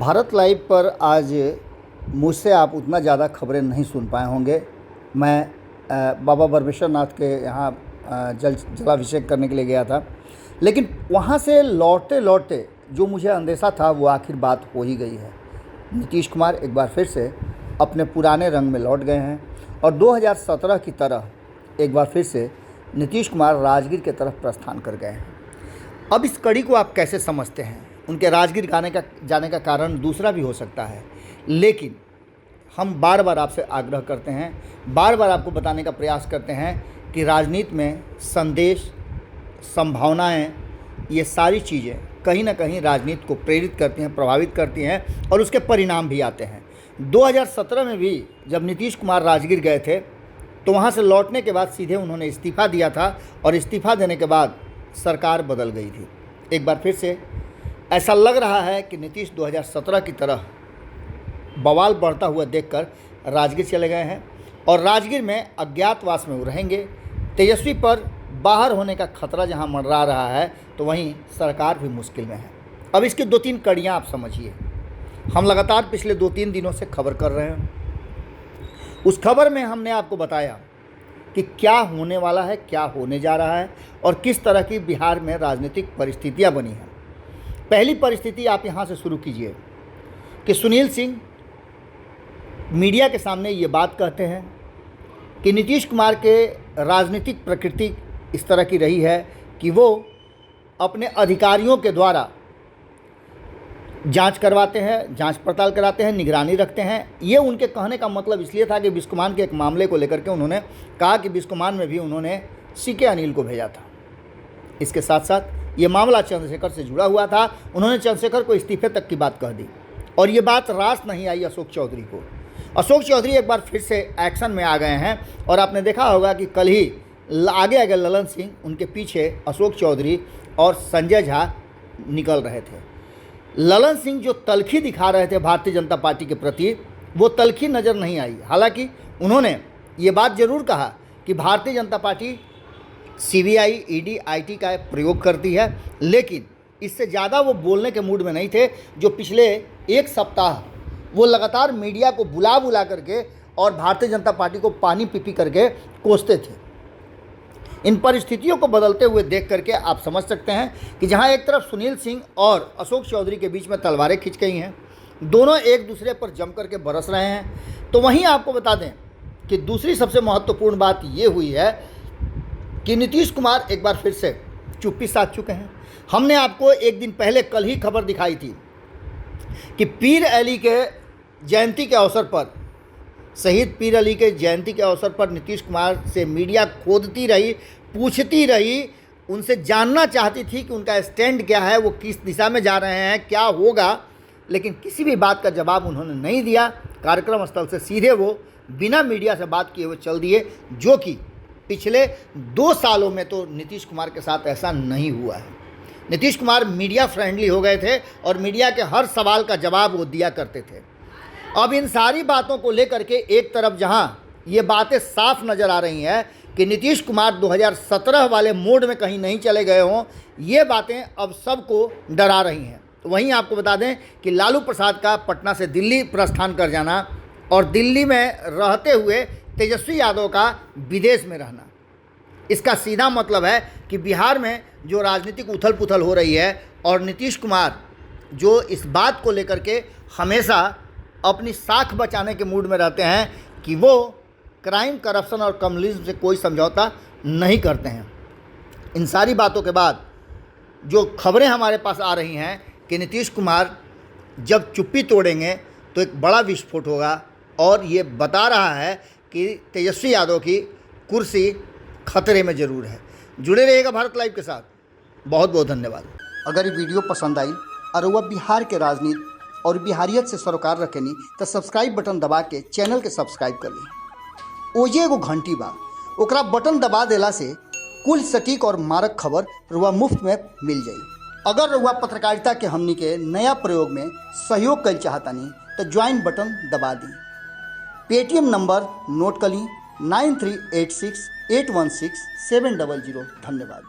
Bharat live पर आज मुझसे आप उतना ज़्यादा खबरें नहीं सुन पाए होंगे। मैं बाबा बरमेश्वर नाथ के यहाँ जलाभिषेक करने के लिए गया था, लेकिन वहाँ से लौटते लौटते जो मुझे अंदेशा था वो आखिर बात हो ही गई है। नीतीश कुमार एक बार फिर से अपने पुराने रंग में लौट गए हैं और 2017 की तरह एक बार फिर से नीतीश कुमार राजगीर की तरफ प्रस्थान कर गए हैं। अब इस कड़ी को आप कैसे समझते हैं? उनके राजगीर जाने का कारण दूसरा भी हो सकता है, लेकिन हम बार बार आपसे आग्रह करते हैं, बार बार आपको बताने का प्रयास करते हैं कि राजनीति में संदेश, संभावनाएं, ये सारी चीज़ें कहीं ना कहीं राजनीति को प्रेरित करती हैं, प्रभावित करती हैं और उसके परिणाम भी आते हैं। 2017 में भी जब नीतीश कुमार राजगीर गए थे तो वहाँ से लौटने के बाद सीधे उन्होंने इस्तीफ़ा दिया था और इस्तीफ़ा देने के बाद सरकार बदल गई थी। एक बार फिर से ऐसा लग रहा है कि नीतीश 2017 की तरह बवाल बढ़ता हुआ देखकर राजगीर चले गए हैं और राजगीर में अज्ञातवास में वो रहेंगे। तेजस्वी पर बाहर होने का खतरा जहां मंडरा रहा है तो वहीं सरकार भी मुश्किल में है। अब इसकी 2-3 कड़ियाँ आप समझिए। हम लगातार पिछले 2-3 दिनों से खबर कर रहे हैं। उस खबर में हमने आपको बताया कि क्या होने वाला है, क्या होने जा रहा है और किस तरह की बिहार में राजनीतिक परिस्थितियां बनी हैं। पहली परिस्थिति आप यहां से शुरू कीजिए कि सुनील सिंह मीडिया के सामने ये बात कहते हैं कि नीतीश कुमार के राजनीतिक प्रकृति इस तरह की रही है कि वो अपने अधिकारियों के द्वारा जांच करवाते हैं, जांच पड़ताल कराते हैं, निगरानी रखते हैं। ये उनके कहने का मतलब इसलिए था कि बिस्कोमान के एक मामले को लेकर के उन्होंने कहा कि बिस्कोमान में भी उन्होंने सीके अनिल को भेजा था। इसके साथ साथ ये मामला चंद्रशेखर से जुड़ा हुआ था। उन्होंने चंद्रशेखर को इस्तीफे तक की बात कह दी और ये बात रास नहीं आई अशोक चौधरी को। अशोक चौधरी एक बार फिर से एक्शन में आ गए हैं और आपने देखा होगा कि कल ही आगे ललन सिंह, उनके पीछे अशोक चौधरी और संजय झा निकल रहे थे। ललन सिंह जो तलखी दिखा रहे थे भारतीय जनता पार्टी के प्रति, वो तलखी नज़र नहीं आई। हालांकि उन्होंने ये बात ज़रूर कहा कि Bharatiya Janata party CBI, ED, IT का प्रयोग करती है, लेकिन इससे ज़्यादा वो बोलने के मूड में नहीं थे। जो पिछले एक सप्ताह वो लगातार मीडिया को बुला बुला करके और भारतीय जनता पार्टी को पानी पी करके कोसते थे। इन परिस्थितियों को बदलते हुए देख करके आप समझ सकते हैं कि जहां एक तरफ सुनील सिंह और अशोक चौधरी के बीच में तलवारें खिंच गई हैं, दोनों एक दूसरे पर जम करके बरस रहे हैं, तो वहीं आपको बता दें कि दूसरी सबसे महत्वपूर्ण बात ये हुई है कि नीतीश कुमार एक बार फिर से चुप्पी साध चुके हैं। हमने आपको एक दिन पहले कल ही खबर दिखाई थी कि पीर अली के जयंती के अवसर पर, शहीद पीर अली के जयंती के अवसर पर नीतीश कुमार से मीडिया खोदती रही, पूछती रही, उनसे जानना चाहती थी कि उनका स्टैंड क्या है, वो किस दिशा में जा रहे हैं, क्या होगा, लेकिन किसी भी बात का जवाब उन्होंने नहीं दिया। कार्यक्रम स्थल से सीधे वो बिना मीडिया से बात किए हुए चल दिए, जो कि पिछले 2 सालों में तो नीतीश कुमार के साथ ऐसा नहीं हुआ है। नीतीश कुमार मीडिया फ्रेंडली हो गए थे और मीडिया के हर सवाल का जवाब वो दिया करते थे। अब इन सारी बातों को लेकर के एक तरफ जहां ये बातें साफ नज़र आ रही हैं कि नीतीश कुमार 2017 वाले मोड में कहीं नहीं चले गए हों, ये बातें अब सबको डरा रही हैं। तो वहीं आपको बता दें कि लालू प्रसाद का पटना से दिल्ली प्रस्थान कर जाना और दिल्ली में रहते हुए तेजस्वी यादव का विदेश में रहना, इसका सीधा मतलब है कि बिहार में जो राजनीतिक उथल पुथल हो रही है और नीतीश कुमार जो इस बात को लेकर के हमेशा अपनी साख बचाने के मूड में रहते हैं कि वो क्राइम, करप्शन और कम्युनिज्म से कोई समझौता नहीं करते हैं। इन सारी बातों के बाद जो खबरें हमारे पास आ रही हैं कि नीतीश कुमार जब चुप्पी तोड़ेंगे तो एक बड़ा विस्फोट होगा और ये बता रहा है कि तेजस्वी यादव की कुर्सी खतरे में ज़रूर है। जुड़े रहिएगा भारत लाइव के साथ। बहुत बहुत धन्यवाद। अगर ये वीडियो पसंद आई और वह बिहार के राजनीति और बिहारियत से सरोकार रखेनी तो सब्सक्राइब बटन दबा के चैनल के सब्सक्राइब कर ली। ओजे एगो घंटी बा, ओकरा बटन दबा देला से कुल सटीक और मारक खबर रुआ मुफ्त में मिल जाई। अगर रुआ पत्रकारिता के हमनी के नया प्रयोग में सहयोग कर चाहतानी तो ज्वाइन बटन दबा दी। पेटीएम नंबर नोट कर ली 9386816700। धन्यवाद।